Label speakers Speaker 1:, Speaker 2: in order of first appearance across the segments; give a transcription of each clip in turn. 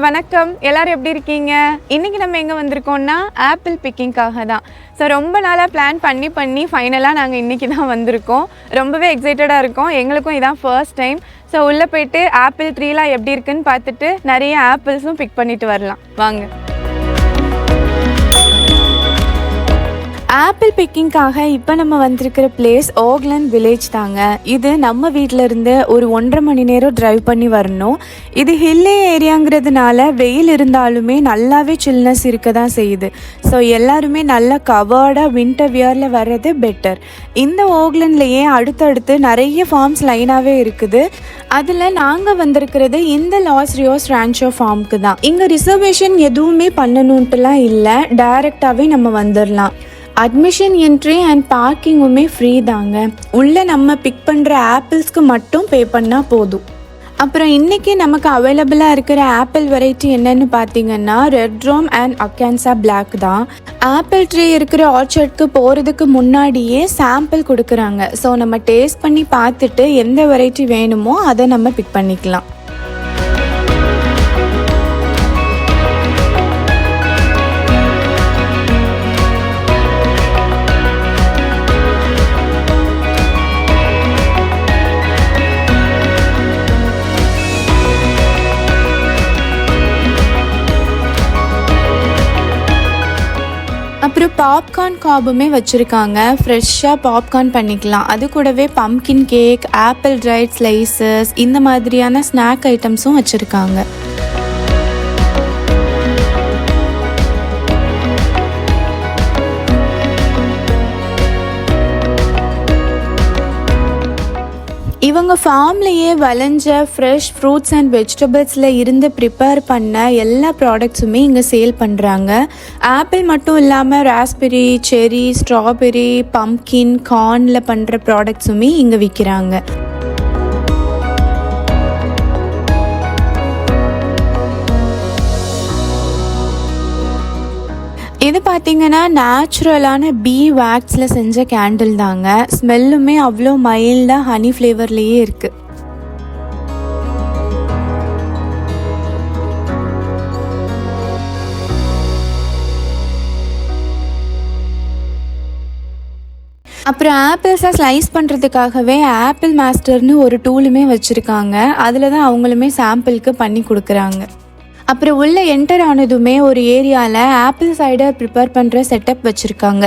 Speaker 1: வணக்கம். எல்லாரும் எப்படி இருக்கீங்க? இன்னைக்கு நம்ம எங்கே வந்திருக்கோம்னா ஆப்பிள் பிக்கிங்காக தான். ஸோ ரொம்ப நாளாக பிளான் பண்ணி ஃபைனலாக நாங்கள் இன்றைக்கி தான் வந்திருக்கோம். ரொம்பவே எக்ஸைட்டடாக இருக்கோம். எங்களுக்கும் இதான் ஃபர்ஸ்ட் டைம். ஸோ உள்ளே போயிட்டு ஆப்பிள் ட்ரீலாம் எப்படி இருக்குன்னு பார்த்துட்டு நிறைய ஆப்பிள்ஸும் பிக் பண்ணிட்டு வரலாம் வாங்க. ஆப்பிள் பிக்கிங்காக இப்போ நம்ம வந்திருக்கிற பிளேஸ் ஓக்லண்ட் வில்லேஜ் தாங்க. இது நம்ம வீட்டில் இருந்து ஒரு 1.5 மணி நேரம் ட்ரைவ் பண்ணி வரணும். இது ஹில்லி ஏரியாங்கிறதுனால வெயில் இருந்தாலுமே நல்லாவே சில்னஸ் இருக்க தான் செய்யுது. ஸோ எல்லாருமே நல்லா கவர்டாக வின்டர் வியரில் வர்றது பெட்டர். இந்த ஓக்லண்ட்லேயே அடுத்தடுத்து நிறைய ஃபார்ம்ஸ் லைனாகவே இருக்குது. அதில் நாங்கள் வந்திருக்கிறது இந்த லாஸ் ரியோஸ் ரான்ச்சோ ஃபார்முக்கு தான். இங்கே ரிசர்வேஷன் எதுவுமே பண்ணணுன்ட்டுலாம் இல்லை, டைரெக்டாகவே நம்ம வந்துடலாம். அட்மிஷன் என்ட்ரி அண்ட் பார்க்கிங்குமே ஃப்ரீ தாங்க. உள்ளே நம்ம பிக் பண்ணுற ஆப்பிள்ஸ்க்கு மட்டும் பே பண்ணால் போதும். அப்புறம் இன்றைக்கி நமக்கு அவைலபிளாக இருக்கிற ஆப்பிள் வெரைட்டி என்னென்னு பார்த்தீங்கன்னா ரெட் ரோம் அண்ட் அக்கான்சா பிளாக் தான். ஆப்பிள் ட்ரீ இருக்கிற ஆர்ச்சர்ட்க்கு போகிறதுக்கு முன்னாடியே சாம்பிள் கொடுக்குறாங்க. ஸோ நம்ம டேஸ்ட் பண்ணி பார்த்துட்டு எந்த வெரைட்டி வேணுமோ அதை நம்ம பிக் பண்ணிக்கலாம். அப்புறம் பாப்கார்ன் காபுமே வச்சுருக்காங்க. ஃப்ரெஷ்ஷாக பாப்கார்ன் பண்ணிக்கலாம். அது கூடவே pumpkin cake, apple dried slices, இந்த மாதிரியான ஸ்நாக் ஐட்டம்ஸும் வச்சுருக்காங்க. இவங்க ஃபார்ம்லேயே விளைஞ்ச ஃப்ரெஷ் ஃப்ரூட்ஸ் அண்ட் வெஜிடபிள்ஸில் இருந்து ப்ரிப்பேர் பண்ண எல்லா ப்ராடக்ட்ஸுமே இங்கே சேல் பண்ணுறாங்க. ஆப்பிள் மட்டும் இல்லாமல் ராஸ்பெரி, செரி, ஸ்ட்ராபெரி, பம்கின், கார்னில் பண்ணுற ப்ராடக்ட்ஸுமே இங்கே விற்கிறாங்க. இது பார்த்திங்கன்னா நேச்சுரலான பீ வேக்ஸில் செஞ்ச கேண்டில் தாங்க. ஸ்மெல்லுமே அவ்வளோ மைல்டாக ஹனி ஃப்ளேவர்லேயே இருக்குது. அப்புறம் ஆப்பிள்ஸை ஸ்லைஸ் பண்ணுறதுக்காகவே ஆப்பிள் மாஸ்டர்னு ஒரு டூலுமே வச்சுருக்காங்க. அதில் தான் அவங்களுமே சாம்பிளுக்கு பண்ணி கொடுக்குறாங்க. அப்புறம் உள்ளே என்டர் ஆனதுமே ஒரு ஏரியாவில் ஆப்பிள் சைடர் ப்ரிப்பேர் பண்ணுற செட்டப் வச்சுருக்காங்க.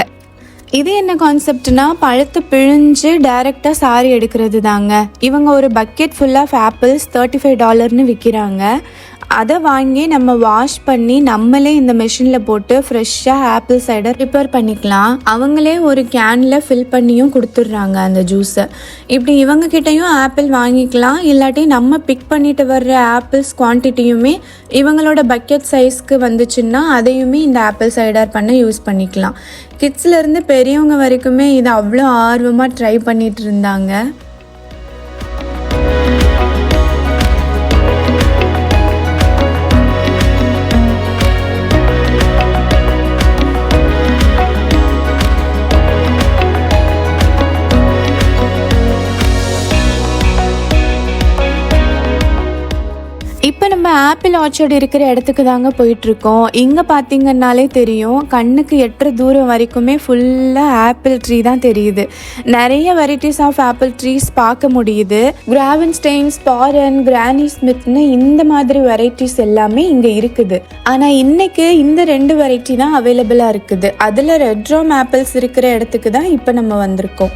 Speaker 1: இது என்ன கான்செப்ட்னா பழத்தை பிழிஞ்சு டைரெக்டாக சாரி எடுக்கிறது தாங்க. இவங்க ஒரு பக்கெட் ஃபுல் ஆஃப் ஆப்பிள்ஸ் $35 விற்கிறாங்க. அதை வாங்கி நம்ம வாஷ் பண்ணி நம்மளே இந்த மெஷினில் போட்டு ஃப்ரெஷ்ஷாக ஆப்பிள் சைடர் ப்ரிப்பேர் பண்ணிக்கலாம். அவங்களே ஒரு கேனில் ஃபில் பண்ணியும் கொடுத்துட்றாங்க அந்த ஜூஸை. இப்படி இவங்கக்கிட்டையும் ஆப்பிள் வாங்கிக்கலாம். இல்லாட்டி நம்ம பிக் பண்ணிட்டு வர்ற ஆப்பிள்ஸ் குவான்டிட்டியுமே இவங்களோட பக்கெட் சைஸ்க்கு வந்துச்சுன்னா அதையுமே இந்த ஆப்பிள் சைடர் பண்ண யூஸ் பண்ணிக்கலாம். கிட்ஸ்லேருந்து பெரியவங்க வரைக்குமே இதை அவ்வளோ ஆர்வமாக ட்ரை பண்ணிகிட்டு இருந்தாங்க. இப்போ நம்ம ஆப்பிள் ஆர்ச்சர்ட் இருக்கிற இடத்துக்கு தாங்க போயிட்டுருக்கோம். இங்கே பார்த்திங்கன்னாலே தெரியும், கண்ணுக்கு எட்டுற தூரம் வரைக்குமே ஃபுல்லாக ஆப்பிள் ட்ரீ தான் தெரியுது. நிறைய வெரைட்டிஸ் ஆஃப் ஆப்பிள் ட்ரீஸ் பார்க்க முடியுது. கிராவன்ஸ்டைன்ஸ், பாரன், கிரானி ஸ்மித்னு இந்த மாதிரி வெரைட்டிஸ் எல்லாமே இங்கே இருக்குது. ஆனால் இன்றைக்கு இந்த 2 வெரைட்டி தான் அவைலபிளாக இருக்குது. அதில் ரெட் ரோம் ஆப்பிள்ஸ் இருக்கிற இடத்துக்கு தான் இப்போ நம்ம வந்திருக்கோம்.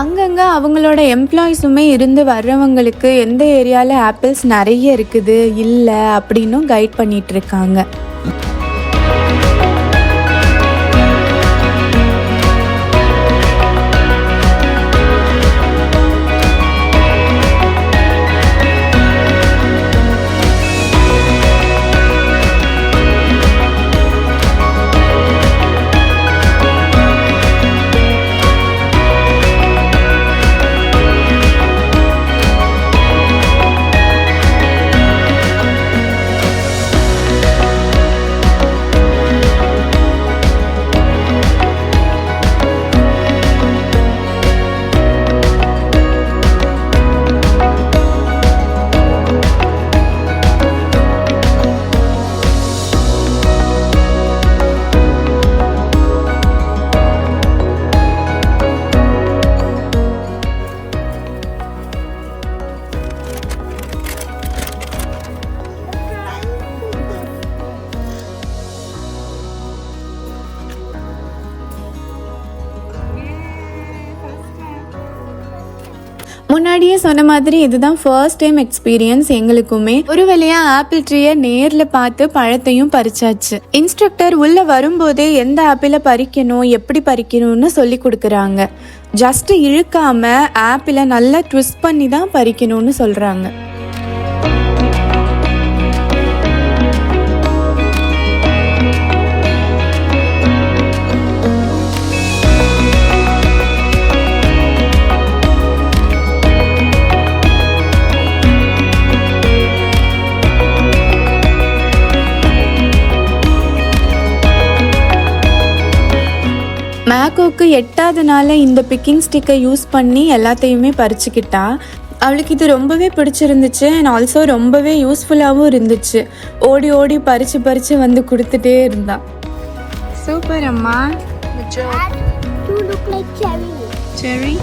Speaker 1: அங்கங்கே அவங்களோட எம்ப்ளாயிஸுமே இருந்து வர்றவங்களுக்கு எந்த ஏரியாவில் ஆப்பிள்ஸ் நிறைய இருக்குது இல்லை அப்படின்னும் கைட் பண்ணிகிட்ருக்காங்க. நீங்கள் சொன்ன மாதிரி இதுதான் ஃபர்ஸ்ட் டைம் எக்ஸ்பீரியன்ஸ் எங்களுக்குமே. ஒரு வழியாக ஆப்பிள் ட்ரீயை நேரில் பார்த்து பழத்தையும் பறிச்சாச்சு. இன்ஸ்ட்ரக்டர் உள்ளே வரும்போதே எந்த ஆப்பிளை பறிக்கணும் எப்படி பறிக்கணும்னு சொல்லி கொடுக்குறாங்க. ஜஸ்ட் இழுக்காம ஆப்பிளை நல்லா ட்விஸ்ட் பண்ணி தான் பறிக்கணும்னு சொல்கிறாங்க. மேக்கோக்கு 8வது நாள் இந்த பிக்கிங் ஸ்டிக்கை யூஸ் பண்ணி எல்லாத்தையுமே பறிச்சுக்கிட்டா. அவளுக்கு இது ரொம்பவே பிடிச்சிருந்துச்சு அண்ட் ஆல்சோ ரொம்பவே யூஸ்ஃபுல்லாகவும் இருந்துச்சு. ஓடி ஓடி பறித்து வந்து கொடுத்துட்டே இருந்தா. சூப்பர் அம்மா. செரி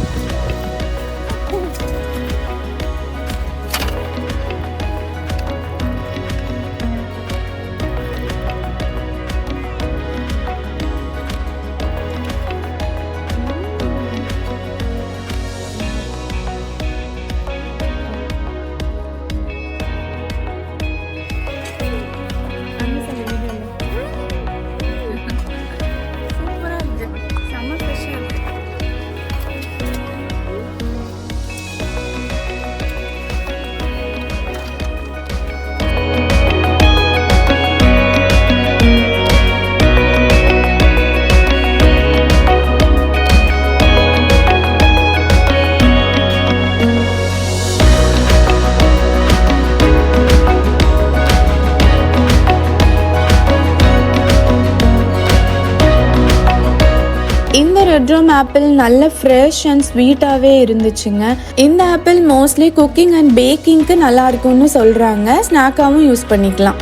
Speaker 1: இந்த ரெட் ரோம் ஆப்பிள் நல்ல ஃப்ரெஷ் அண்ட் ஸ்வீட்டாகவே இருந்துச்சுங்க. இந்த ஆப்பிள் மோஸ்ட்லி குக்கிங் அண்ட் பேக்கிங்க்கு நல்லா இருக்கும்னு சொல்கிறாங்க. ஸ்நாக்காகவும் யூஸ் பண்ணிக்கலாம்.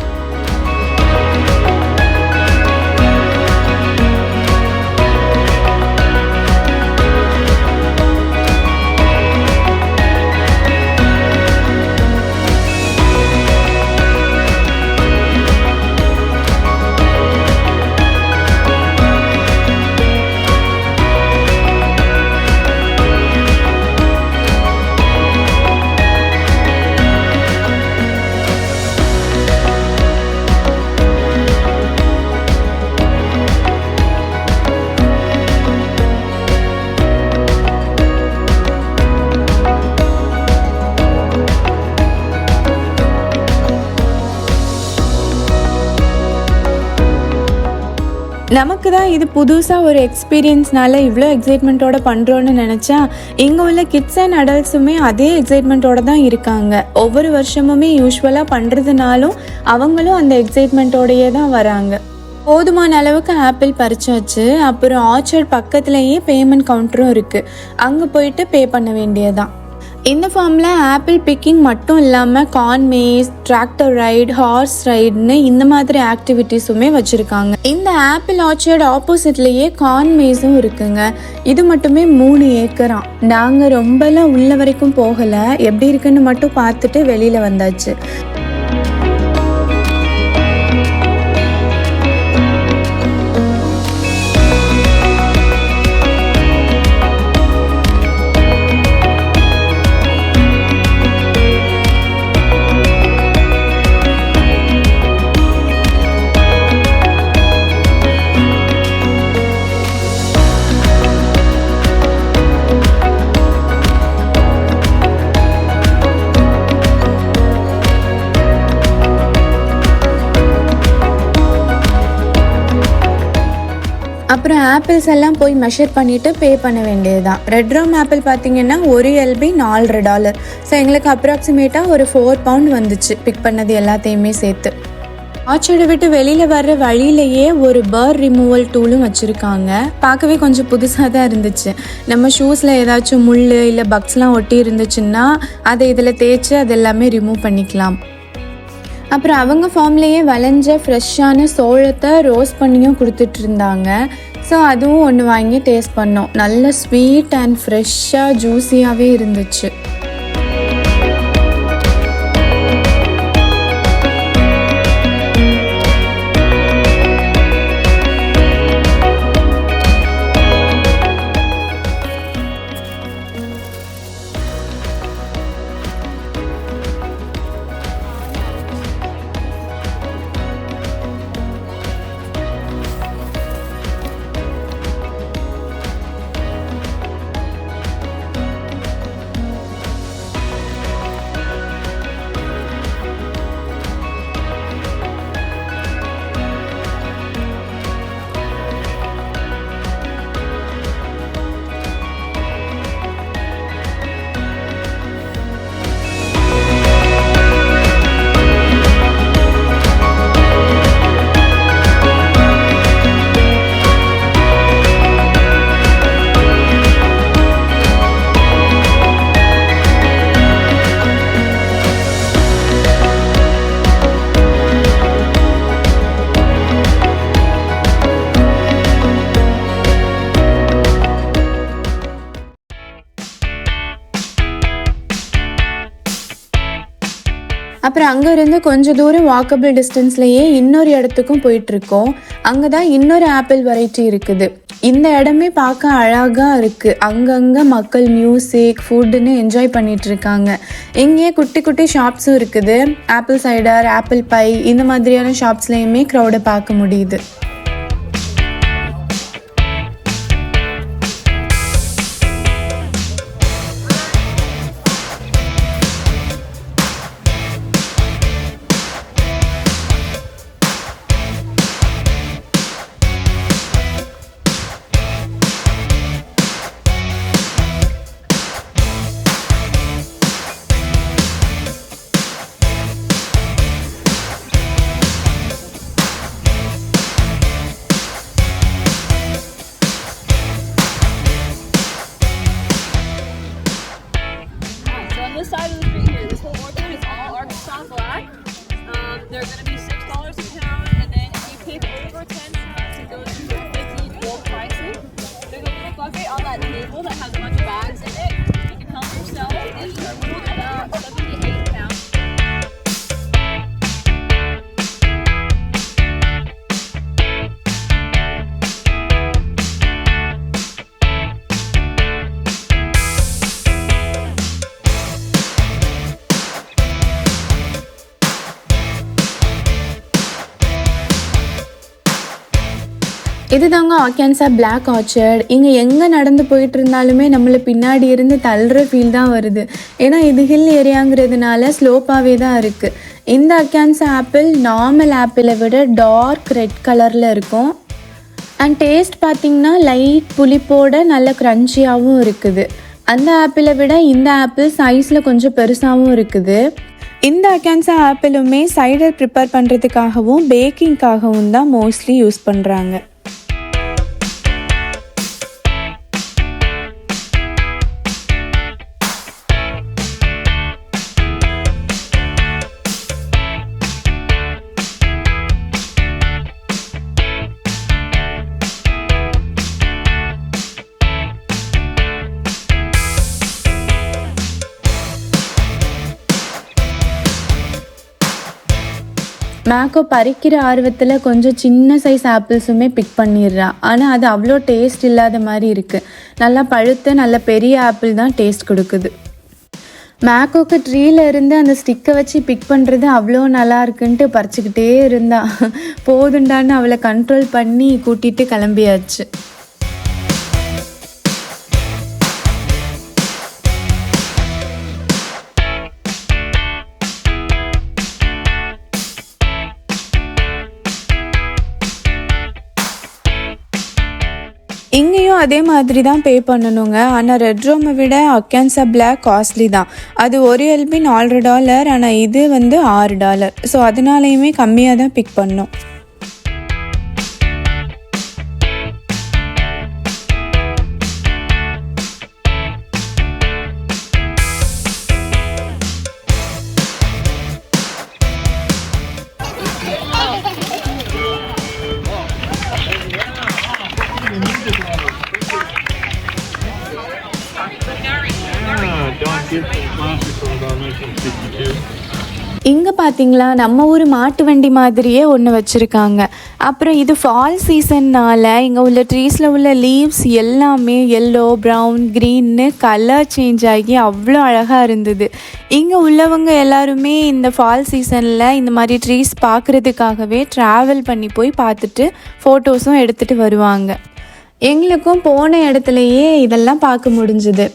Speaker 1: நமக்கு தான் இது புதுசாக ஒரு எக்ஸ்பீரியன்ஸ்னால இவ்வளோ எக்ஸைட்மெண்ட்டோட பண்ணுறோன்னு நினச்சா இங்கே உள்ள கிட்ஸ் அண்ட் அடல்ட்ஸுமே அதே எக்ஸைட்மெண்ட்டோட தான் இருக்காங்க. ஒவ்வொரு வருஷமுமே யூஸ்வலாக பண்ணுறதுனாலும் அவங்களும் அந்த எக்ஸைட்மெண்ட்டோடையே தான் வராங்க. போதுமான அளவுக்கு ஆப்பிள் பறிச்சாச்சு. அப்புறம் ஆர்ச்சர்ட் பக்கத்துலேயே பேமெண்ட் கவுண்டரும் இருக்குது. அங்கே போயிட்டு பே பண்ண வேண்டியதான். இந்த ஃபார்மில் ஆப்பிள் பிக்கிங் மட்டும் இல்லாமல் corn maze, tractor ride, horse ரைடுன்னு இந்த மாதிரி ஆக்டிவிட்டீஸுமே வச்சுருக்காங்க. இந்த ஆப்பிள் ஆர்ச்சர்ட் ஆப்போசிட்லேயே கார்ன் மேஸும் இருக்குங்க. இது மட்டுமே 3 ஏக்கராம். நாங்கள் ரொம்பலாம் உள்ள வரைக்கும் போகலை, எப்படி இருக்குன்னு மட்டும் பார்த்துட்டு வெளியில் வந்தாச்சு. அப்புறம் ஆப்பிள்ஸ் எல்லாம் போய் மெஷர் பண்ணிவிட்டு பே பண்ண வேண்டியது தான். ரெட் ரோம் ஆப்பிள் பார்த்திங்கன்னா 1 LB $4. ஸோ எங்களுக்கு அப்ராக்சிமேட்டாக ஒரு 4 பவுண்ட் வந்துச்சு பிக் பண்ணது எல்லாத்தையுமே சேர்த்து. ஆர்ச்சர்டை விட்டு வெளியில் வர்ற வழியிலேயே ஒரு பர்ர் ரிமூவல் டூலும் வச்சுருக்காங்க. பார்க்கவே கொஞ்சம் புதுசாக தான் இருந்துச்சு. நம்ம ஷூஸில் ஏதாச்சும் முள் இல்லை பக்ஸ்லாம் ஒட்டி இருந்துச்சுன்னா அதை இதில் தேய்ச்சி அது எல்லாமே ரிமூவ் பண்ணிக்கலாம். அப்புறம் அவங்க ஃபார்ம்லேயே விளைஞ்ச ஃப்ரெஷ்ஷான சோளத்தை ரோஸ்ட் பண்ணியும் கொடுத்துட்டு இருந்தாங்க. ஸோ அதுவும் ஒன்று வாங்கி டேஸ்ட் பண்ணோம். நல்ல ஸ்வீட் அண்ட் ஃப்ரெஷ்ஷாக ஜூஸியாகவே இருந்துச்சு. அப்புறம் அங்கேருந்து கொஞ்சம் தூரம் வாக்கபிள் டிஸ்டன்ஸ்லேயே இன்னொரு இடத்துக்கும் போயிட்டுருக்கோம். அங்கே தான் இன்னொரு ஆப்பிள் வெரைட்டி இருக்குது. இந்த இடமே பார்க்க அழகாக இருக்குது. அங்கங்கே மக்கள் மியூசிக் ஃபுட்டுன்னு என்ஜாய் பண்ணிகிட்ருக்காங்க. இங்கேயே குட்டி குட்டி ஷாப்ஸும் இருக்குது. ஆப்பிள் சைடர், ஆப்பிள் பை இந்த மாதிரியான ஷாப்ஸ்லேயுமே க்ரௌடை பார்க்க முடியுது.
Speaker 2: This side of the street here, this whole orchard is all Arkansas black. They're going to be $6 a pound, and then if you pick over 10 pounds, it goes to 50 full pricing. There's a little bucket on that table that has a bunch of bags in it. You can help yourself. It's about 7 to 8 pounds.
Speaker 1: இது தாங்க organza black orchard. இங்கே எங்கே நடந்து போயிட்டு இருந்தாலுமே நம்மளை பின்னாடி இருந்து தள்ளுற ஃபீல் தான் வருது. ஏன்னா இது ஹில் ஏரியாங்கிறதுனால ஸ்லோப்பாகவே தான் இருக்குது. இந்த ஆர்கான்சா ஆப்பிள் நார்மல் ஆப்பிளை விட டார்க் ரெட் கலரில் இருக்கும். அண்ட் டேஸ்ட் பார்த்திங்கன்னா லைட் புளிப்போட நல்ல க்ரன்ச்சியாகவும் இருக்குது. அந்த ஆப்பிளை விட இந்த ஆப்பிள் சைஸில் கொஞ்சம் பெருசாகவும் இருக்குது. இந்த ஆர்கான்சா ஆப்பிளுமே சைடர் ப்ரிப்பேர் பண்ணுறதுக்காகவும் பேக்கிங்காகவும் தான் மோஸ்ட்லி யூஸ் பண்ணுறாங்க. மேக்கோ பறிக்கிற ஆர்வத்தில் கொஞ்சம் சின்ன சைஸ் ஆப்பிள்ஸுமே பிக் பண்ணிடுறா. ஆனால் அது அவ்வளோ டேஸ்ட் இல்லாத மாதிரி இருக்குது. நல்லா பழுத்த நல்ல பெரிய ஆப்பிள் தான் டேஸ்ட் கொடுக்குது. மேக்கோக்கு ட்ரீல இருந்து அந்த ஸ்டிக்கை வச்சு பிக் பண்ணுறது அவ்வளோ நல்லா இருக்குன்ட்டு பறிச்சுக்கிட்டே இருந்தா. போதுண்டான்னு அவளை கண்ட்ரோல் பண்ணி கூட்டிகிட்டு கிளம்பியாச்சு. இங்கேயும் அதே மாதிரி தான் பே பண்ணணுங்க. ஆனால் ரெட் ரோமை விட ஆர்கான்சா பிளாக் காஸ்ட்லி தான். அது ஒரு எல்பி $4. ஆனால் இது வந்து $6. ஸோ அதனாலையுமே கம்மியாக தான் பிக் பண்ணோம். இங்கே பார்த்தீங்களா நம்ம ஊர் மாட்டு வண்டி மாதிரியே ஒன்று வச்சுருக்காங்க. அப்புறம் இது ஃபால் சீசன்னால் இங்கே உள்ள ட்ரீஸில் உள்ள லீவ்ஸ் எல்லாமே எல்லோ, ப்ரௌன், க்ரீன்னு கலர் சேஞ்ச் ஆகி அவ்வளோ அழகாக இருந்தது. இங்கே உள்ளவங்க எல்லாருமே இந்த ஃபால் சீசனில் இந்த மாதிரி ட்ரீஸ் பார்க்குறதுக்காகவே ட்ராவல் பண்ணி போய் பார்த்துட்டு ஃபோட்டோஸும் எடுத்துகிட்டு வருவாங்க. எங்களுக்கும் போன இடத்துலையே இதெல்லாம் பார்க்க முடிஞ்சுது.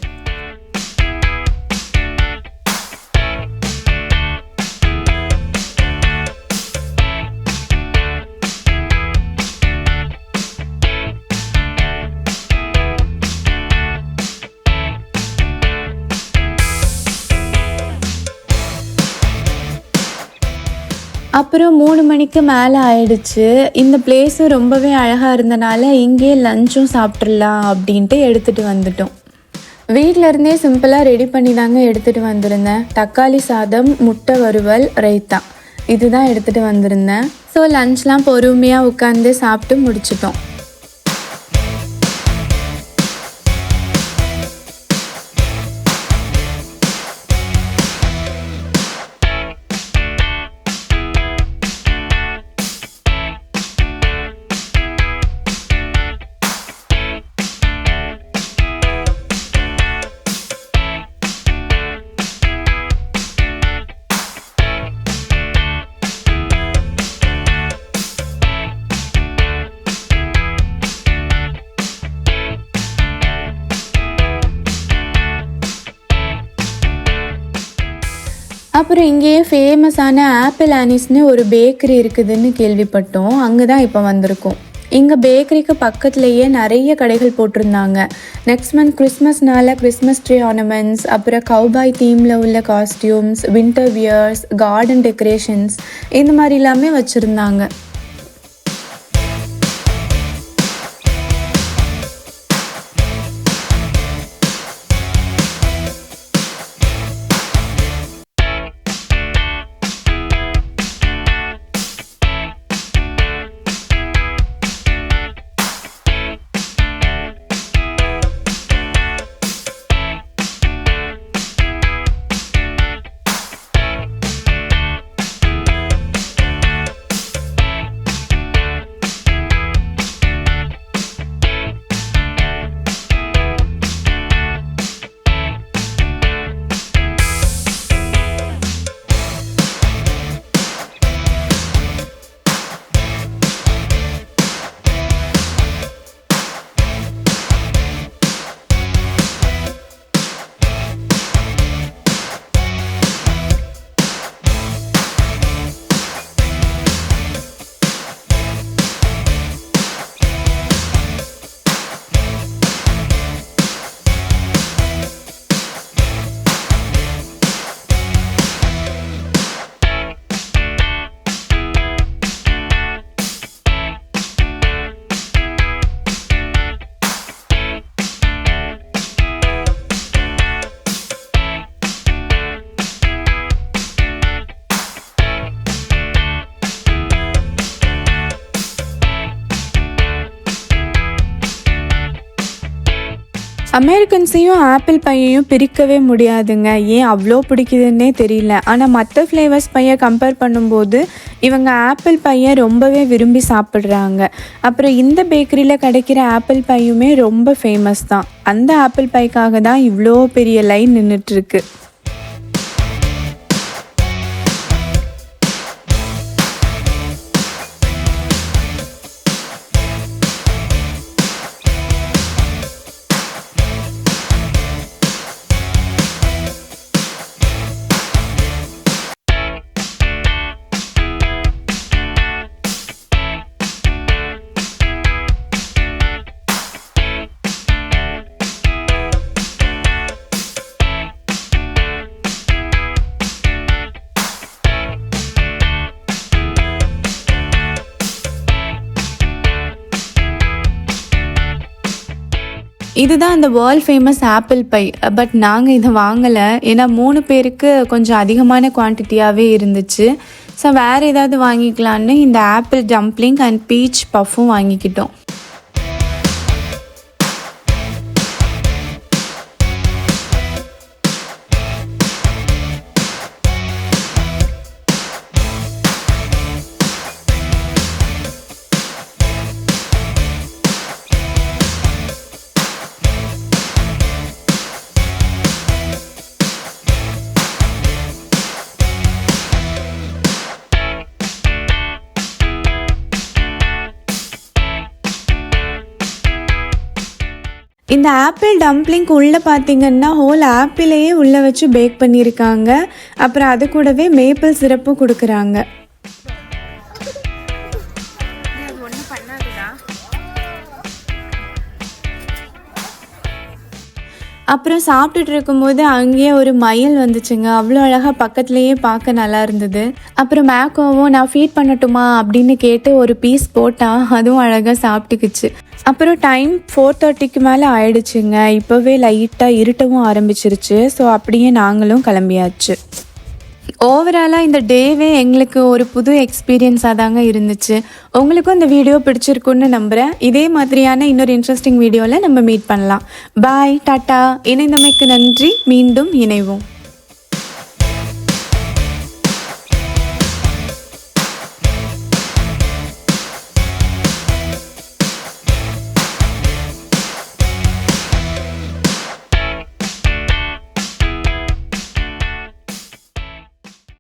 Speaker 1: அப்புறம் 3 மணிக்கு மேலே ஆயிடுச்சு. இந்த பிளேஸும் ரொம்பவே அழகாக இருந்தனால இங்கே லஞ்சும் சாப்பிட்றலாம் அப்படின்ட்டு எடுத்துகிட்டு வந்துட்டோம். வீட்டில் இருந்தே சிம்பிளாக ரெடி பண்ணி தாங்க எடுத்துகிட்டு வந்திருந்தேன். தக்காளி சாதம், முட்டை வறுவல், ரைத்தா இதுதான் எடுத்துகிட்டு வந்திருந்தேன். ஸோ லஞ்ச்லாம் பொறுமையாக உட்காந்து சாப்பிட்டு முடிச்சிட்டோம். அப்புறம் இங்கேயே ஃபேமஸான ஆப்பிள் ஆனிஸ்னு ஒரு பேக்கரி இருக்குதுன்னு கேள்விப்பட்டோம். அங்கே தான் இப்போ வந்திருக்கோம். இங்கே பேக்கரிக்கு பக்கத்துலேயே நிறைய கடைகள் போட்டிருந்தாங்க. நெக்ஸ்ட் மந்த் கிறிஸ்மஸ்னால கிறிஸ்மஸ் ட்ரீ ஆர்னமெண்ட்ஸ், அப்புறம் கவுபாய் தீமில் உள்ள costumes, winter wears, garden decorations இந்த மாதிரி எல்லாமே வச்சுருந்தாங்க. அமெரிக்கன்ஸையும் ஆப்பிள் பையையும் பிரிக்கவே முடியாதுங்க. ஏன் அவ்வளோ பிடிக்குதுன்னே தெரியல. ஆனால் மற்ற ஃப்ளேவர்ஸ் பையை கம்பேர் பண்ணும்போது இவங்க ஆப்பிள் பையை ரொம்பவே விரும்பி சாப்பிட்றாங்க. அப்புறம் இந்த பேக்கரியில் கிடைக்கிற ஆப்பிள் பையுமே ரொம்ப ஃபேமஸ் தான். அந்த ஆப்பிள் பைக்காக தான் இவ்வளோ பெரிய லைன் நின்றுட்டுருக்கு. இதுதான் அந்த world famous apple pie. But நாங்கள் இதை வாங்கலை. ஏன்னா 3 பேருக்கு கொஞ்சம் அதிகமான குவான்டிட்டியாகவே இருந்துச்சு. ஸோ வேறு ஏதாவது வாங்கிக்கலான்னு இந்த ஆப்பிள் டம்ப்ளிங் அண்ட் பீச் பஃப்பும் வாங்கிக்கிட்டோம். இந்த ஆப்பிள் டம்ப்ளிங்க்கு உள்ளே பார்த்தீங்கன்னா ஹோல் ஆப்பிளையே உள்ளே வச்சு பேக் பண்ணியிருக்காங்க. அப்புறம் அது கூடவே மேப்பிள் சிரப்பும் கொடுக்குறாங்க. அப்புறம் சாப்பிட்டுட்டு இருக்கும்போது அங்கேயே ஒரு மயில் வந்துச்சுங்க. அவ்வளோ அழகாக பக்கத்துலேயே பார்க்க நல்லா இருந்தது. அப்புறம் மேக்கோவும் நான் ஃபீட் பண்ணட்டுமா அப்படின்னு கேட்டு ஒரு பீஸ் போட்டால் அதுவும் அழகாக சாப்பிட்டுக்குச்சு. அப்புறம் டைம் 4:30க்கு மேலே ஆயிடுச்சுங்க. இப்போவே லைட்டாக இருட்டவும் ஆரம்பிச்சிருச்சு. ஸோ அப்படியே நாங்களும் கிளம்பியாச்சு. ஓவராலாக இந்த டேவே எங்களுக்கு ஒரு புது எக்ஸ்பீரியன்ஸாக தாங்க இருந்துச்சு. உங்களுக்கும் இந்த வீடியோ பிடிச்சிருக்குன்னு நம்புகிறேன். இதே மாதிரியான இன்னொரு இன்ட்ரெஸ்டிங் வீடியோவில் நம்ம மீட் பண்ணலாம். பாய், டாட்டா. இணைந்தமைக்கு நன்றி. மீண்டும் இணைவோம்.